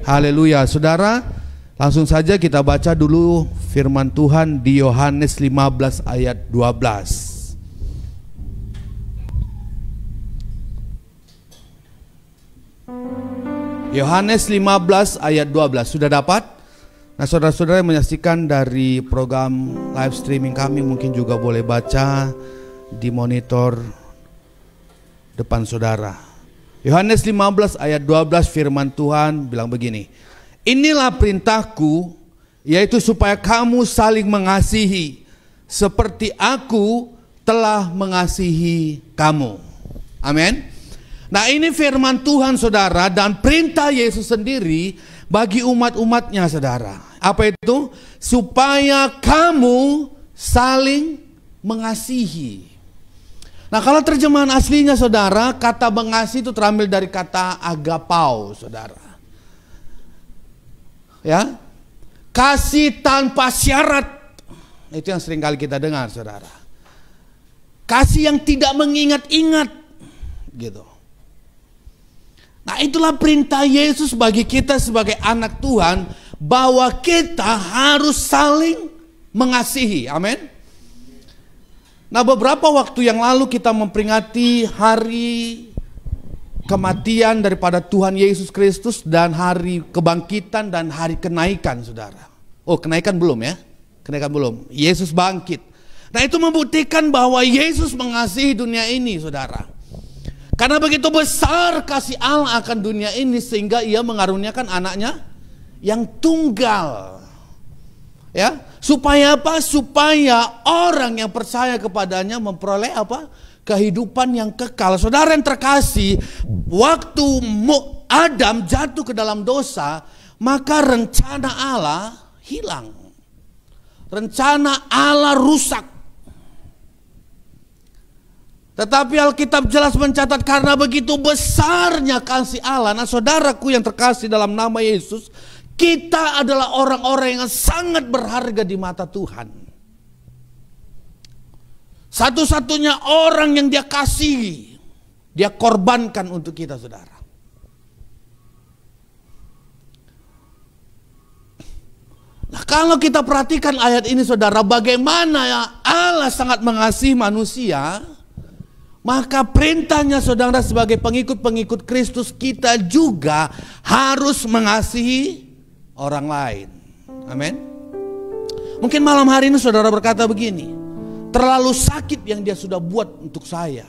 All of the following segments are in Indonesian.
Haleluya. Saudara, langsung saja kita baca dulu firman Tuhan di Yohanes 15 ayat 12. Yohanes 15 ayat 12. Sudah dapat? Nah, saudara-saudara yang menyaksikan dari program live streaming kami mungkin juga boleh baca di monitor depan saudara. Yohanes 15 ayat 12 firman Tuhan bilang begini. Inilah perintahku, yaitu supaya kamu saling mengasihi seperti aku telah mengasihi kamu. Amin. Nah, ini firman Tuhan saudara, dan perintah Yesus sendiri bagi umat-umatnya saudara. Apa itu? Supaya kamu saling mengasihi. Nah, kalau terjemahan aslinya saudara, kata mengasihi itu terambil dari kata agapao saudara. Ya, kasih tanpa syarat. Itu yang sering kali kita dengar saudara. Kasih yang tidak mengingat-ingat gitu. Nah, itulah perintah Yesus bagi kita sebagai anak Tuhan, bahwa kita harus saling mengasihi. Amin. Nah, beberapa waktu yang lalu kita memperingati hari kematian daripada Tuhan Yesus Kristus dan hari kebangkitan dan hari kenaikan saudara. Oh, kenaikan belum ya? Kenaikan belum. Yesus bangkit. Nah, itu membuktikan bahwa Yesus mengasihi dunia ini saudara. Karena begitu besar kasih Allah akan dunia ini sehingga ia mengaruniakan anaknya yang tunggal. Ya, supaya apa? Supaya orang yang percaya kepadanya memperoleh apa? Kehidupan yang kekal. Saudara yang terkasih, waktu Adam jatuh ke dalam dosa, maka rencana Allah hilang. Rencana Allah rusak. Tetapi Alkitab jelas mencatat karena begitu besarnya kasih Allah. Nah, saudaraku yang terkasih dalam nama Yesus, kita adalah orang-orang yang sangat berharga di mata Tuhan. Satu-satunya orang yang dia kasihi, dia korbankan untuk kita saudara. Nah, kalau kita perhatikan ayat ini saudara, bagaimana ya Allah sangat mengasihi manusia. Maka perintahnya saudara sebagai pengikut-pengikut Kristus, kita juga harus mengasihi orang lain. Amin. Mungkin malam hari ini saudara berkata begini, terlalu sakit yang dia sudah buat untuk saya.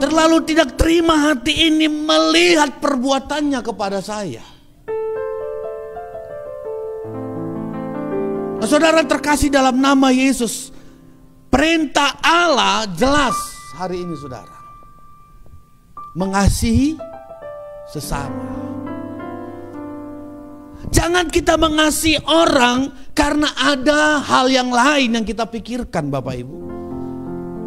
Terlalu tidak terima hati ini melihat perbuatannya kepada saya. Saudara terkasih dalam nama Yesus, perintah Allah jelas hari ini saudara. Mengasihi sesama. Jangan kita mengasihi orang karena ada hal yang lain yang kita pikirkan Bapak Ibu.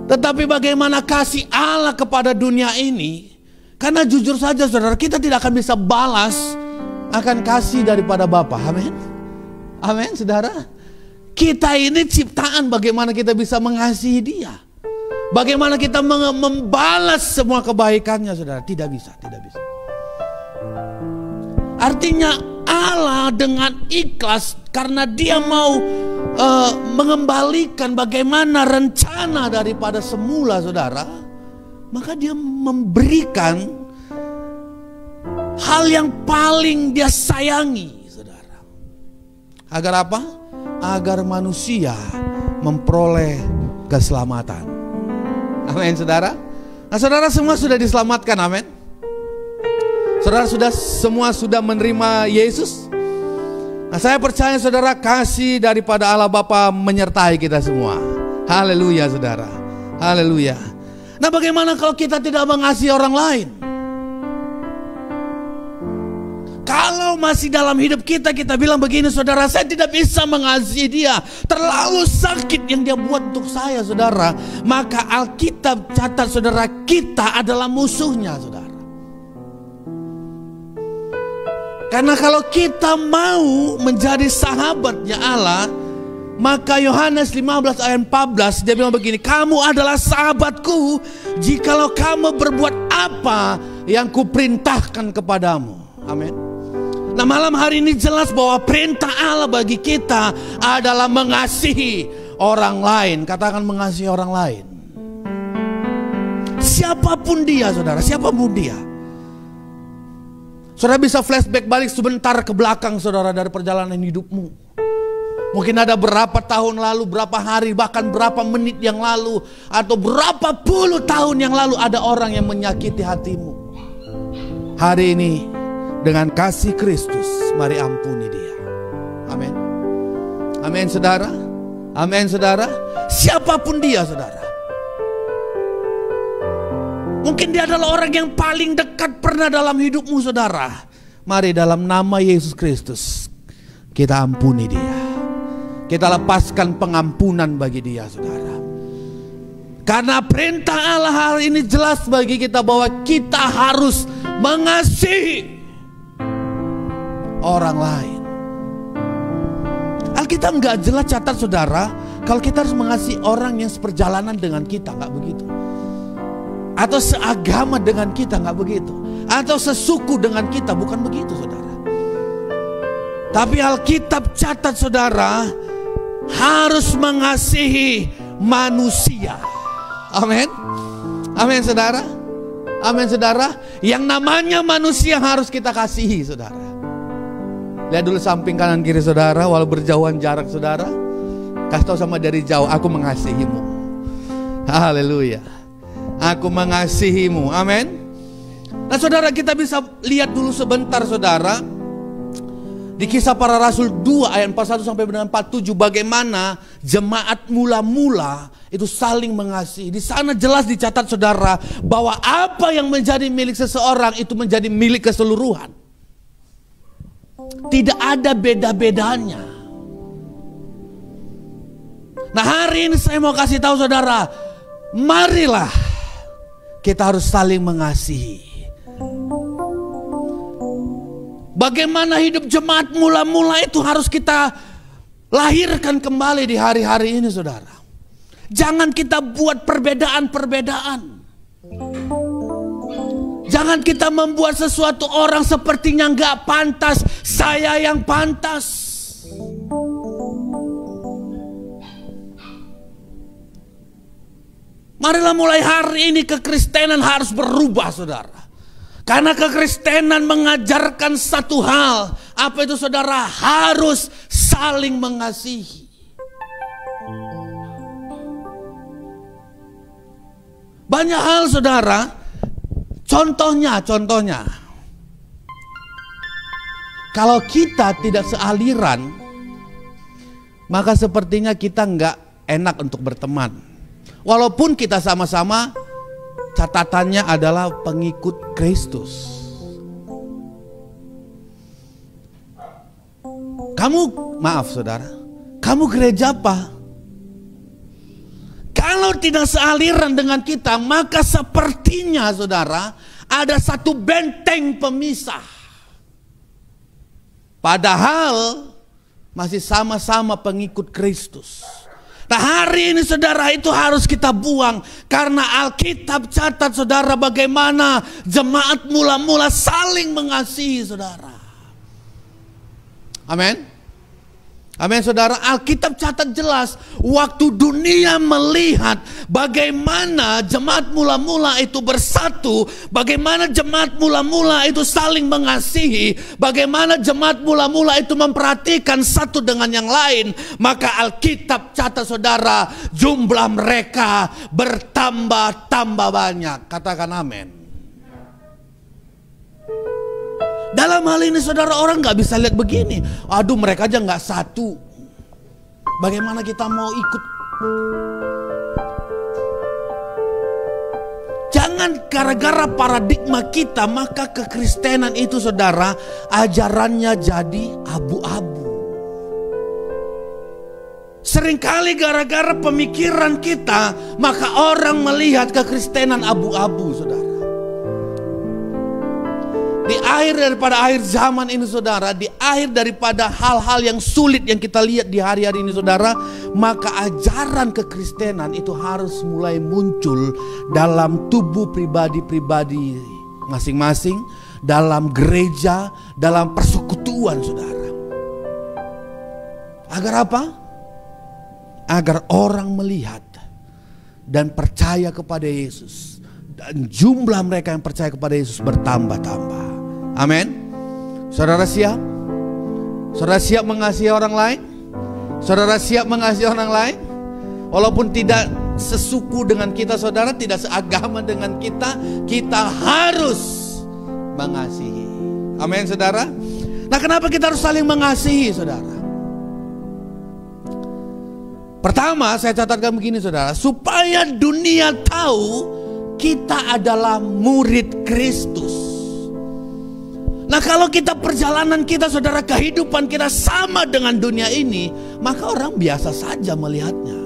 Tetapi bagaimana kasih Allah kepada dunia ini. Karena jujur saja saudara, kita tidak akan bisa balas akan kasih daripada Bapa. Amin. Amin saudara. Kita ini ciptaan, bagaimana kita bisa mengasihi dia. Bagaimana kita membalas semua kebaikannya saudara. Tidak bisa, tidak bisa. Artinya Allah dengan ikhlas karena dia mau mengembalikan bagaimana rencana daripada semula saudara. Maka dia memberikan hal yang paling dia sayangi saudara. Agar apa? Agar manusia memperoleh keselamatan. Amin saudara. Nah, saudara semua sudah diselamatkan. Amin. Saudara semua sudah menerima Yesus. Nah, saya percaya saudara, kasih daripada Allah Bapa menyertai kita semua. Haleluya saudara. Haleluya. Nah, bagaimana kalau kita tidak mengasihi orang lain? Kalau masih dalam hidup kita bilang begini saudara, saya tidak bisa mengasihi dia, terlalu sakit yang dia buat untuk saya saudara. Maka Alkitab catat saudara, kita adalah musuhnya saudara. Karena kalau kita mau menjadi sahabatnya Allah, Maka Yohanes 15 ayat 14 dia bilang begini, kamu adalah sahabatku jikalau kamu berbuat apa yang kuperintahkan kepadamu. Amin. Nah, malam hari ini jelas bahwa perintah Allah bagi kita adalah mengasihi orang lain. Katakan mengasihi orang lain. Siapapun dia, saudara, siapapun dia. Saudara bisa flashback balik sebentar ke belakang, saudara, dari perjalanan hidupmu. Mungkin ada berapa tahun lalu, berapa hari, bahkan berapa menit yang lalu, atau berapa puluh tahun yang lalu ada orang yang menyakiti hatimu. Hari ini dengan kasih Kristus, mari ampuni dia. Amin. Amin, saudara. Amin, saudara. Siapapun dia, saudara. Mungkin dia adalah orang yang paling dekat pernah dalam hidupmu, saudara. Mari dalam nama Yesus Kristus kita ampuni dia. Kita lepaskan pengampunan bagi dia, saudara. Karena perintah Allah hari ini jelas bagi kita bahwa kita harus mengasihi orang lain. Alkitab nggak jelas catat, saudara, kalau kita harus mengasihi orang yang seperjalanan dengan kita, nggak begitu. Atau seagama dengan kita, nggak begitu. Atau sesuku dengan kita, bukan begitu, saudara. Tapi Alkitab catat, saudara, harus mengasihi manusia. Amin. Amin, saudara. Amin, saudara. Yang namanya manusia harus kita kasihi, saudara. Lihat dulu samping kanan kiri saudara, walau berjauhan jarak saudara. Kasih tahu sama dari jauh, aku mengasihimu. Haleluya. Aku mengasihimu. Amin. Nah, saudara, kita bisa lihat dulu sebentar, saudara, di Kisah Para Rasul 2 ayat 41 sampai dengan 47, bagaimana jemaat mula-mula itu saling mengasihi. Di sana jelas dicatat, saudara, bahwa apa yang menjadi milik seseorang itu menjadi milik keseluruhan. Tidak ada beda-bedanya. Nah, hari ini saya mau kasih tahu, saudara, marilah kita harus saling mengasihi. Bagaimana hidup jemaat mula-mula itu harus kita lahirkan kembali di hari-hari ini, saudara. Jangan kita buat perbedaan-perbedaan. Jangan kita membuat sesuatu orang sepertinya nggak pantas, saya yang pantas. Marilah mulai hari ini kekristenan harus berubah, saudara. Karena kekristenan mengajarkan satu hal. Apa itu, saudara? Harus saling mengasihi. Banyak hal, saudara. Contohnya. Kalau kita tidak sealiran, maka sepertinya kita nggak enak untuk berteman. Walaupun kita sama-sama catatannya adalah pengikut Kristus. Maaf saudara, kamu gereja apa? Kalau tidak sealiran dengan kita, maka sepertinya, saudara, ada satu benteng pemisah. Padahal masih sama-sama pengikut Kristus. Nah, hari ini, saudara, itu harus kita buang. Karena Alkitab catat, saudara, bagaimana jemaat mula-mula saling mengasihi, saudara. Amin. Amin, saudara. Alkitab catat jelas, waktu dunia melihat bagaimana jemaat mula-mula itu bersatu, bagaimana jemaat mula-mula itu saling mengasihi, bagaimana jemaat mula-mula itu memperhatikan satu dengan yang lain, maka Alkitab catat, saudara, jumlah mereka bertambah-tambah banyak. Katakan amin. Dalam hal ini, saudara, orang gak bisa lihat begini. Aduh, mereka aja gak satu. Bagaimana kita mau ikut? Jangan gara-gara paradigma kita, maka kekristenan itu, saudara, ajarannya jadi abu-abu. Seringkali gara-gara pemikiran kita, maka orang melihat kekristenan abu-abu, saudara. Di akhir daripada akhir zaman ini saudara, di akhir daripada hal-hal yang sulit yang kita lihat di hari-hari ini saudara, maka ajaran kekristenan itu harus mulai muncul dalam tubuh pribadi-pribadi masing-masing, dalam gereja, dalam persekutuan saudara. Agar apa? Agar orang melihat dan percaya kepada Yesus, dan jumlah mereka yang percaya kepada Yesus bertambah-tambah. Amin. Saudara siap? Saudara siap mengasihi orang lain? Saudara siap mengasihi orang lain? Walaupun tidak sesuku dengan kita saudara, tidak seagama dengan kita, kita harus mengasihi. Amin saudara. Nah, kenapa kita harus saling mengasihi saudara? Pertama, saya catatkan begini saudara, supaya dunia tahu kita adalah murid Kristus. Nah, kalau kita perjalanan kita saudara, kehidupan kita sama dengan dunia ini, maka orang biasa saja melihatnya.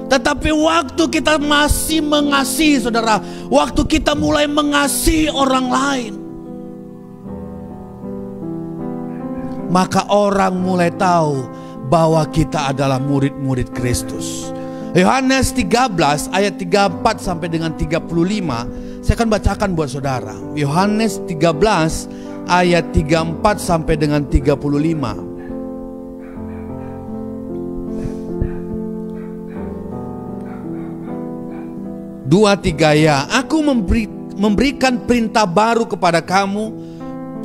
Tetapi waktu kita masih mengasihi saudara, waktu kita mulai mengasihi orang lain, maka orang mulai tahu bahwa kita adalah murid-murid Kristus. Yohanes 13 ayat 34 sampai dengan 35, saya akan bacakan buat saudara. Yohanes 13 ayat 34 sampai dengan 35. 2-3 ya. Aku memberikan perintah baru kepada kamu,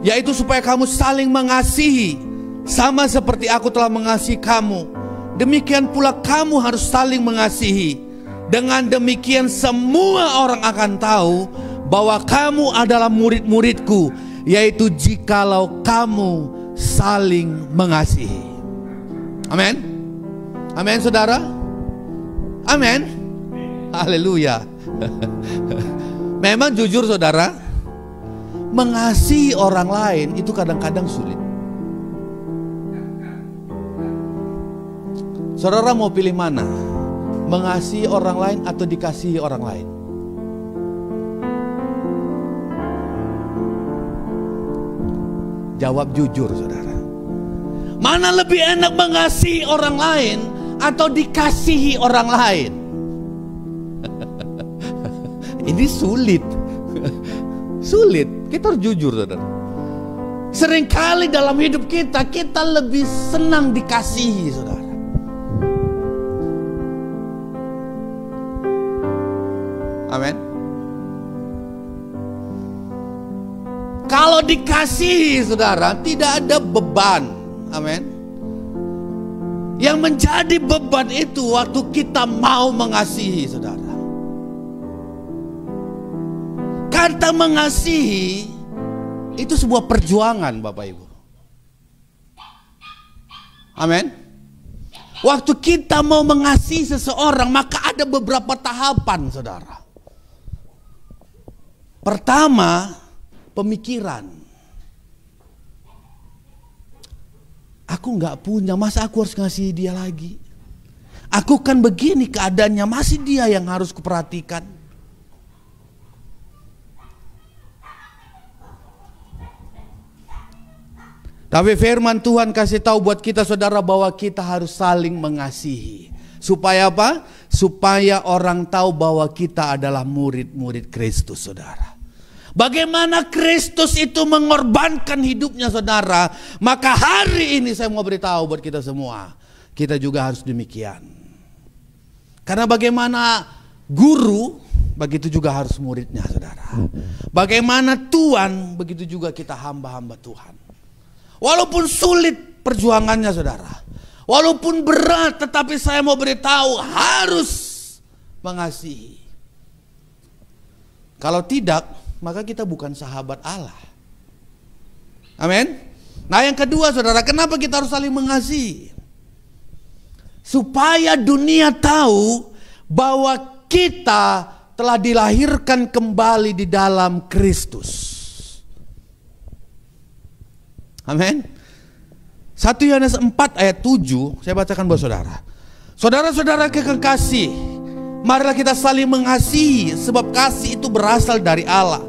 yaitu supaya kamu saling mengasihi, sama seperti aku telah mengasihi kamu. Demikian pula kamu harus saling mengasihi. Dengan demikian semua orang akan tahu bahwa kamu adalah murid-muridku, yaitu jikalau kamu saling mengasihi. Amin. Amin saudara. Amin. Haleluya. Memang jujur saudara, mengasihi orang lain itu kadang-kadang sulit. Saudara mau pilih mana? Mengasihi orang lain atau dikasihi orang lain? Jawab jujur saudara. Mana lebih enak, mengasihi orang lain atau dikasihi orang lain? Ini sulit. Sulit. Kita harus jujur saudara. Seringkali dalam hidup kita, kita lebih senang dikasihi saudara. Amin. Kalau dikasihi saudara, tidak ada beban. Amin. Yang menjadi beban itu waktu kita mau mengasihi saudara. Kata mengasihi itu sebuah perjuangan Bapak Ibu. Amin. Waktu kita mau mengasihi seseorang, maka ada beberapa tahapan saudara. Pertama, pemikiran. Aku nggak punya, masa aku harus ngasih dia lagi? Aku kan begini keadaannya, masih dia yang harus kuperhatikan. Tapi firman Tuhan kasih tahu buat kita saudara bahwa kita harus saling mengasihi. Supaya apa? Supaya orang tahu bahwa kita adalah murid-murid Kristus saudara. Bagaimana Kristus itu mengorbankan hidupnya saudara, maka hari ini saya mau beritahu buat kita semua, kita juga harus demikian. Karena bagaimana guru, begitu juga harus muridnya saudara. Bagaimana Tuhan, begitu juga kita hamba-hamba Tuhan. Walaupun sulit perjuangannya saudara, walaupun berat, tetapi saya mau beritahu harus mengasihi. Kalau tidak, maka kita bukan sahabat Allah. Amin. Nah yang kedua saudara, kenapa kita harus saling mengasihi? Supaya dunia tahu bahwa kita telah dilahirkan kembali di dalam Kristus. Amin. 1 Yohanes 4 ayat 7, saya bacakan buat saudara. Saudara-saudara kekasih, marilah kita saling mengasihi, sebab kasih itu berasal dari Allah.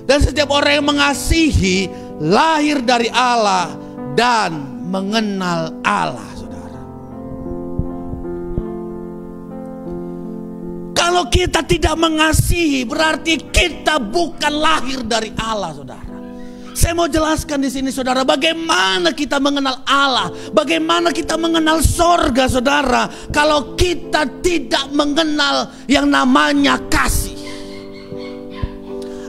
Dan setiap orang yang mengasihi lahir dari Allah dan mengenal Allah, saudara. Kalau kita tidak mengasihi, berarti kita bukan lahir dari Allah, saudara. Saya mau jelaskan di sini, saudara, bagaimana kita mengenal Allah, bagaimana kita mengenal sorga, saudara, kalau kita tidak mengenal yang namanya kasih.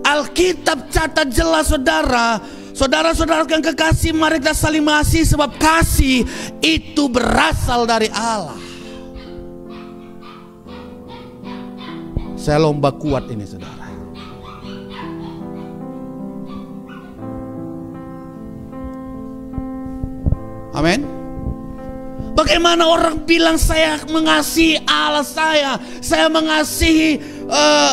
Alkitab catat jelas, saudara. Saudara-saudara yang kekasih, mari kita saling mengasihi, sebab kasih itu berasal dari Allah. Saya lomba kuat ini, saudara. Amin. Bagaimana orang bilang saya mengasihi Allah saya mengasihi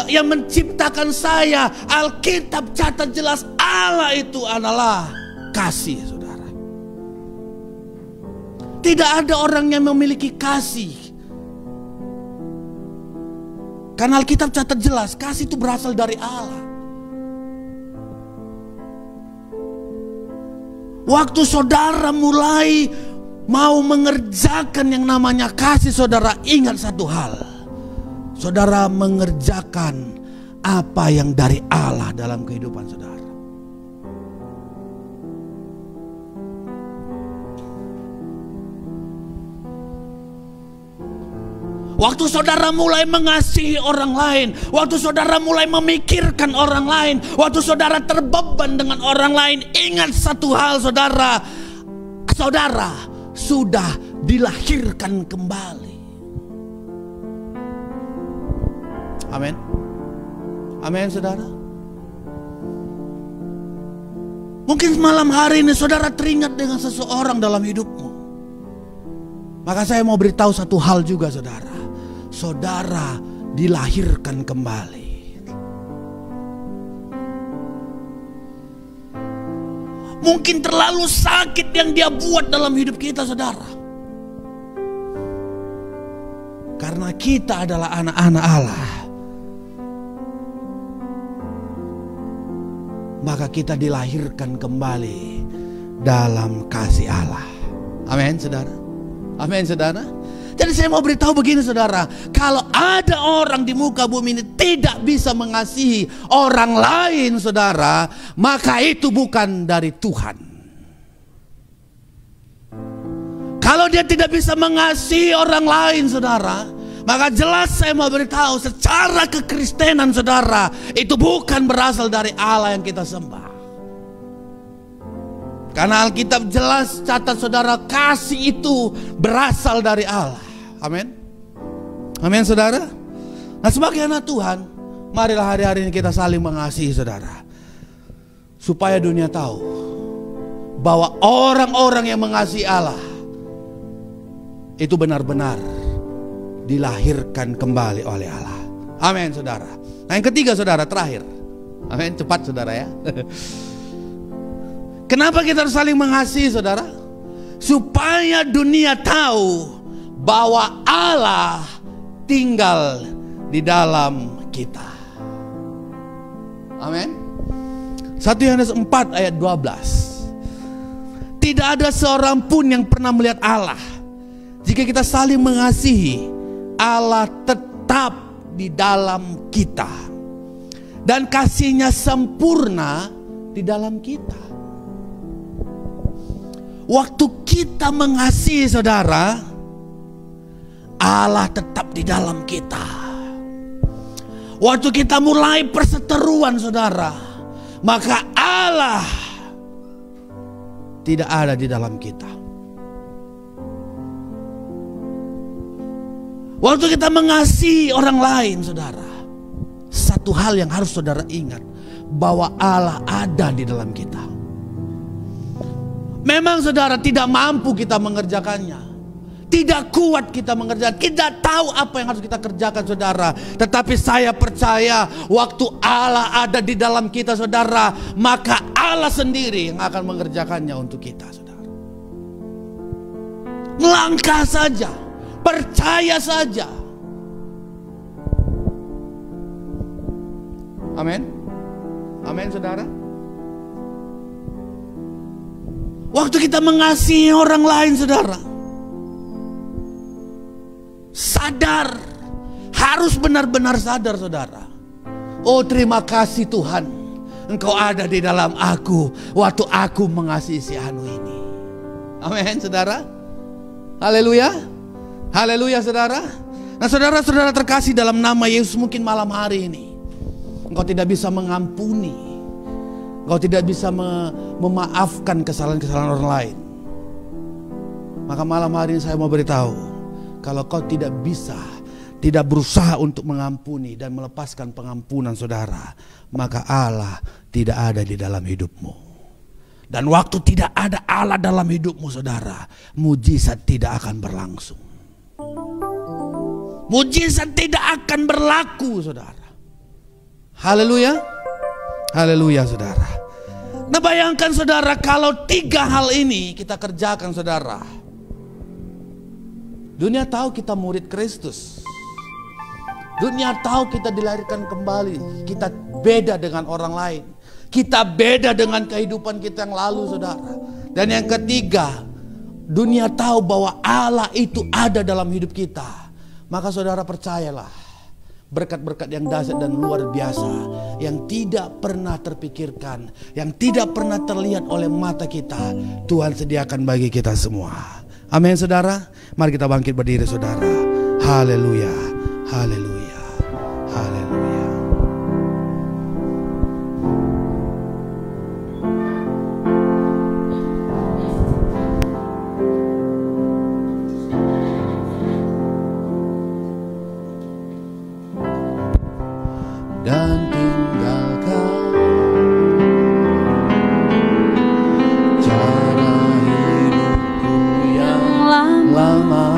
yang menciptakan saya. Alkitab catat jelas Allah itu adalah kasih, saudara. Tidak ada orang yang memiliki kasih. Karena Alkitab catat jelas kasih itu berasal dari Allah. Waktu saudara mulai mau mengerjakan yang namanya kasih, saudara ingat satu hal. Saudara mengerjakan apa yang dari Allah dalam kehidupan saudara. Waktu saudara mulai mengasihi orang lain, waktu saudara mulai memikirkan orang lain, waktu saudara terbeban dengan orang lain, ingat satu hal, saudara. Saudara sudah dilahirkan kembali. Amin. Amin, saudara. Mungkin malam hari ini saudara teringat dengan seseorang dalam hidupmu. Maka saya mau beritahu satu hal juga, saudara. Saudara dilahirkan kembali. Mungkin terlalu sakit yang dia buat dalam hidup kita, saudara. Karena kita adalah anak-anak Allah, maka kita dilahirkan kembali dalam kasih Allah. Amin, saudara. Amin, saudara. Jadi saya mau beritahu begini, saudara. Kalau ada orang di muka bumi ini tidak bisa mengasihi orang lain, saudara, maka itu bukan dari Tuhan. Kalau dia tidak bisa mengasihi orang lain, saudara, maka jelas saya mau beritahu secara kekristenan, saudara, itu bukan berasal dari Allah yang kita sembah. Karena Alkitab jelas catat, saudara, kasih itu berasal dari Allah. Amin. Amin, saudara. Nah, sebagai anak Tuhan, marilah hari-hari ini kita saling mengasihi, saudara. Supaya dunia tahu bahwa orang-orang yang mengasihi Allah itu benar-benar dilahirkan kembali oleh Allah. Amin, saudara. Nah, yang ketiga, saudara, terakhir. Amin, cepat, saudara, ya. Kenapa kita harus saling mengasihi, saudara? Supaya dunia tahu bahwa Allah tinggal di dalam kita. Amin. 1 Yohanes 4 ayat 12. Tidak ada seorang pun yang pernah melihat Allah. Jika kita saling mengasihi, Allah tetap di dalam kita, dan kasih-Nya sempurna di dalam kita. Waktu kita mengasihi, saudara, Allah tetap di dalam kita. Waktu kita mulai perseteruan, saudara, maka Allah tidak ada di dalam kita. Waktu kita mengasihi orang lain, saudara, satu hal yang harus saudara ingat, bahwa Allah ada di dalam kita. Memang saudara tidak mampu kita mengerjakannya, tidak kuat kita mengerjakan, tidak tahu apa yang harus kita kerjakan, saudara. Tetapi saya percaya waktu Allah ada di dalam kita, saudara, maka Allah sendiri yang akan mengerjakannya untuk kita, saudara. Melangkah saja, percaya saja. Amin. Amin, saudara. Waktu kita mengasihi orang lain, saudara, sadar, harus benar-benar sadar, saudara. Oh, terima kasih Tuhan, Engkau ada di dalam aku waktu aku mengasihi si anu ini. Amin, saudara. Haleluya. Haleluya, saudara. Nah, saudara-saudara terkasih dalam nama Yesus, mungkin malam hari ini engkau tidak bisa mengampuni, engkau tidak bisa memaafkan kesalahan-kesalahan orang lain. Maka malam hari ini saya mau beritahu, kalau kau tidak bisa, tidak berusaha untuk mengampuni dan melepaskan pengampunan saudara, maka Allah tidak ada di dalam hidupmu. Dan waktu tidak ada Allah dalam hidupmu, saudara, mujizat tidak akan berlangsung. Mujizat tidak akan berlaku, saudara. Haleluya. Haleluya, saudara. Nah, bayangkan saudara, kalau 3 hal ini kita kerjakan, saudara. Dunia tahu kita murid Kristus. Dunia tahu kita dilahirkan kembali. Kita beda dengan orang lain. Kita beda dengan kehidupan kita yang lalu, saudara. Dan yang ketiga, dunia tahu bahwa Allah itu ada dalam hidup kita. Maka saudara percayalah, berkat-berkat yang dahsyat dan luar biasa, yang tidak pernah terpikirkan, yang tidak pernah terlihat oleh mata kita, Tuhan sediakan bagi kita semua. Amin, saudara. Mari kita bangkit berdiri, saudara. Haleluya. Haleluya. Haleluya. Dan tinggalkan cara hidupku yang lama.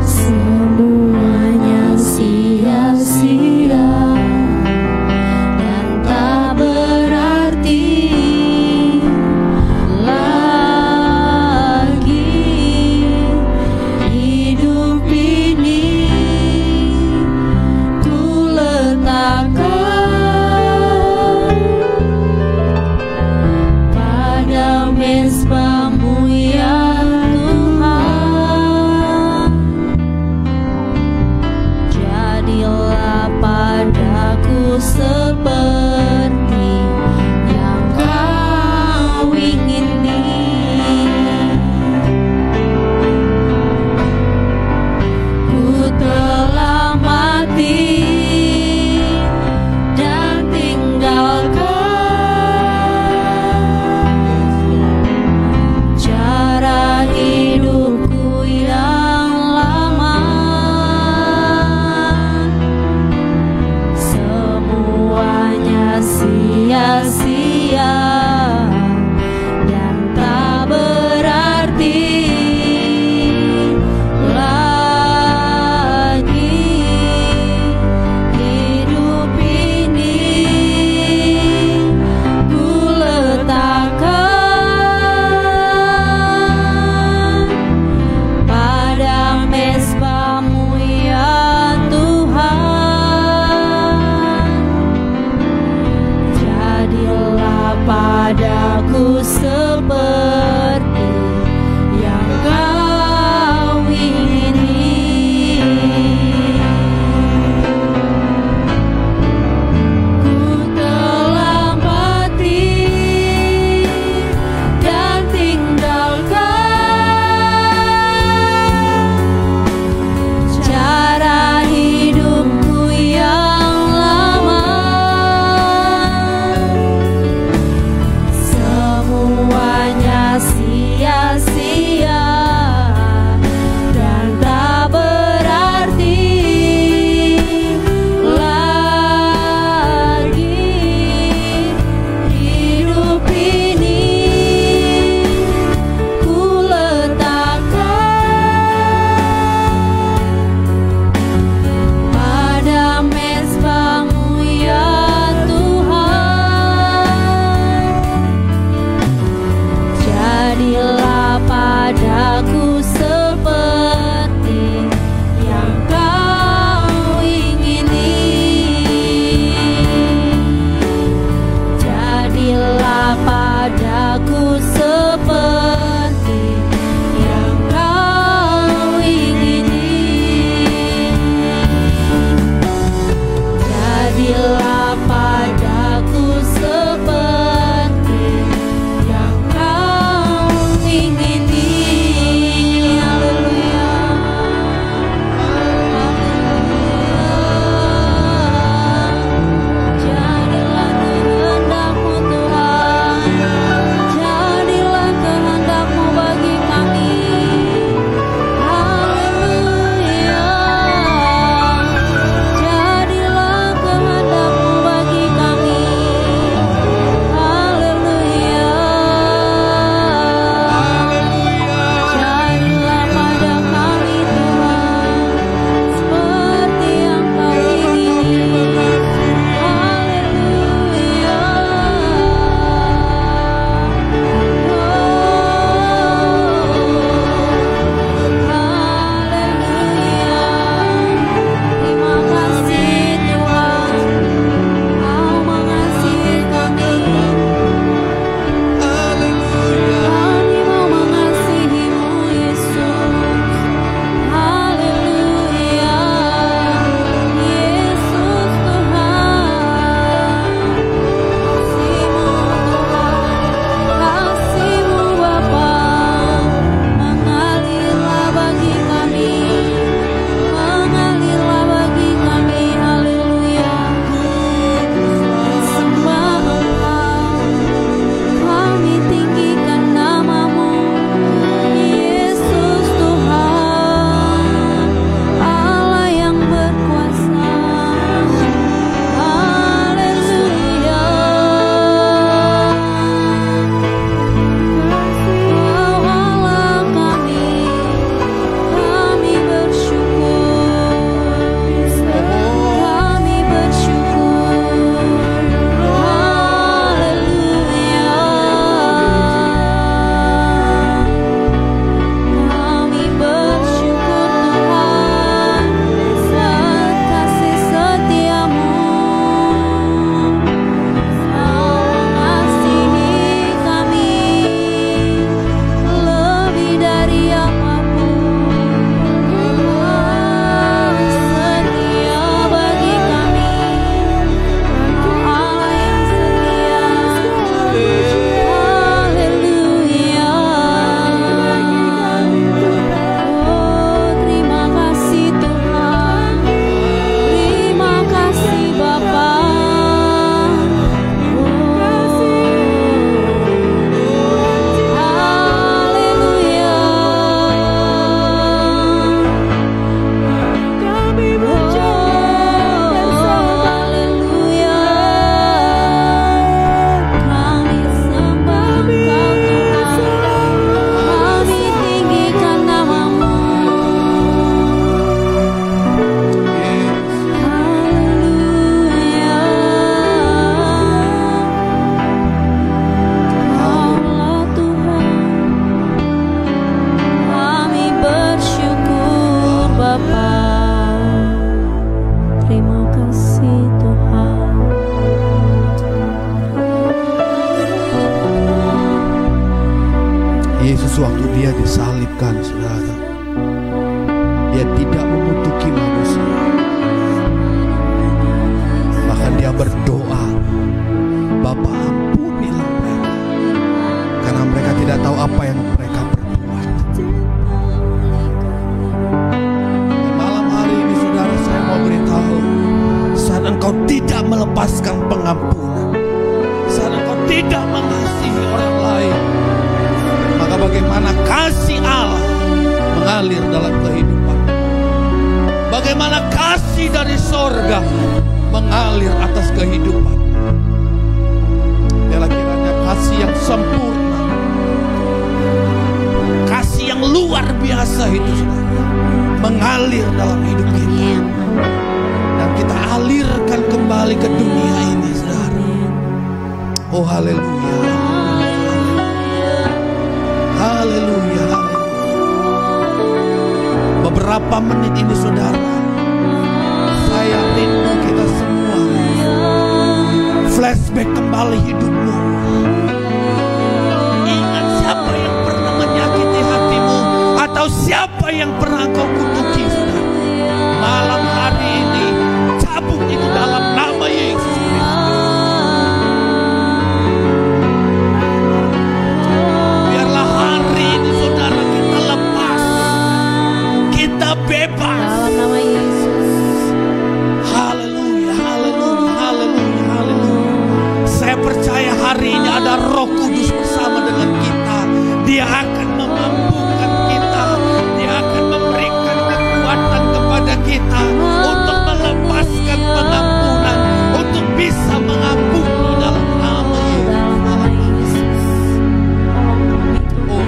Semuanya sia-sia dan tak berarti lagi hidup ini. engkau tidak melepaskan pengampunan, saat engkau tidak mengasihi orang lain, maka bagaimana kasih Allah mengalir dalam kehidupan? Bagaimana kasih dari sorga mengalir atas kehidupan? Biarlah kiranya kasih yang sempurna, kasih yang luar biasa itu saudara, mengalir dalam hidup kita, dan kita alirkan kembali ke dunia ini saudara. Oh haleluya, haleluya. Beberapa menit ini saudara, saya rindu kita semua flashback kembali hidupmu. Ingat siapa yang pernah menyakiti hatimu, atau siapa yang pernah kau kutuki saudara. Malam hari ini cabut itu dalam nama Yesus Kristus. Biarlah hari ini saudara kita lepas, kita bebas dalam nama Yesus. Haleluya, haleluya, haleluya, haleluya. Saya percaya hari ini ada Roh Kudus bersama dengan kita. Dia akan memampukan kita, Dia akan memberikan kekuatan kepada kita untuk melepaskan pengampunan, untuk bisa mengampuni dalam nama Yesus. Oh,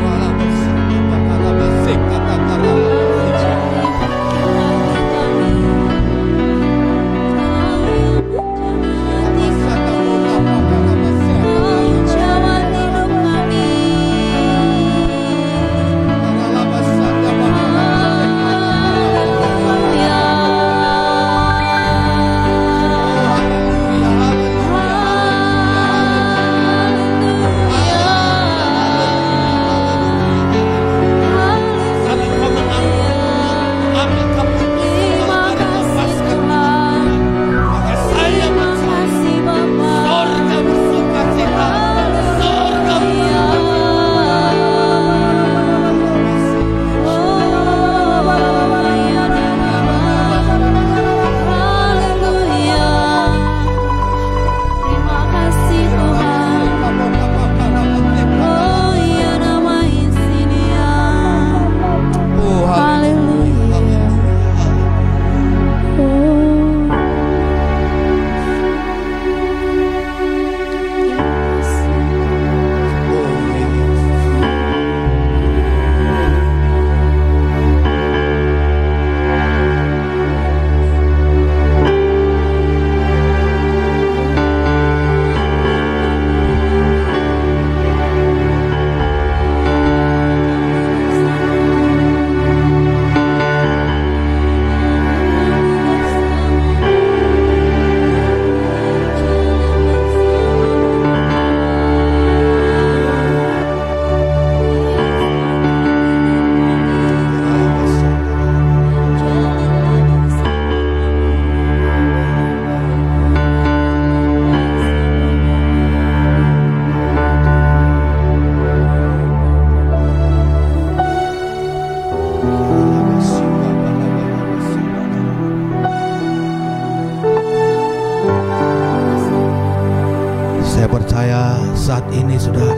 saat ini saudara,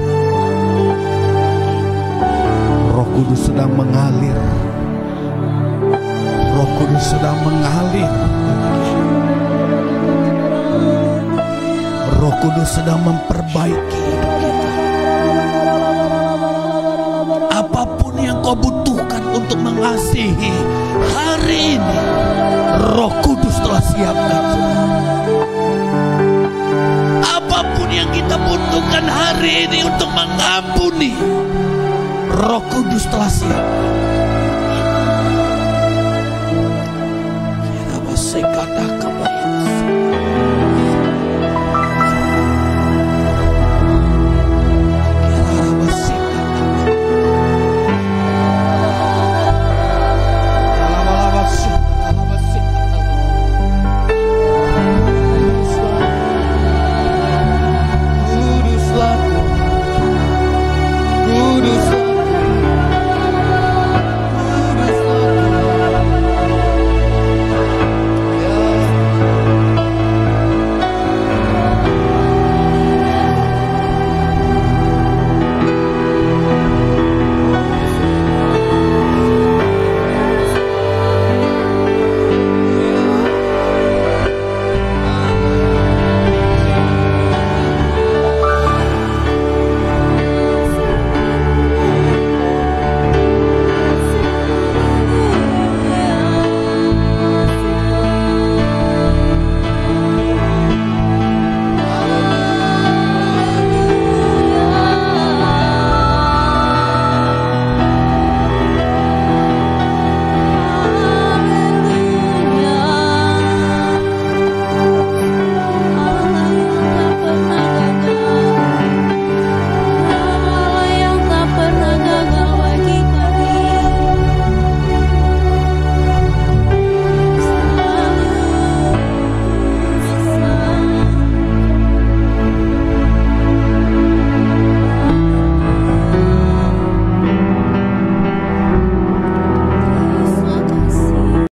Roh Kudus sedang mengalir. Roh Kudus sedang mengalir. Roh Kudus sedang memperbaiki hidup kita. Apapun yang kau butuhkan untuk mengasihi hari ini, Roh Kudus telah siapkan. Apapun yang kita butuhkan hari ini untuk mengampuni, Roh Kudus telah siapkan. Kita masih katakan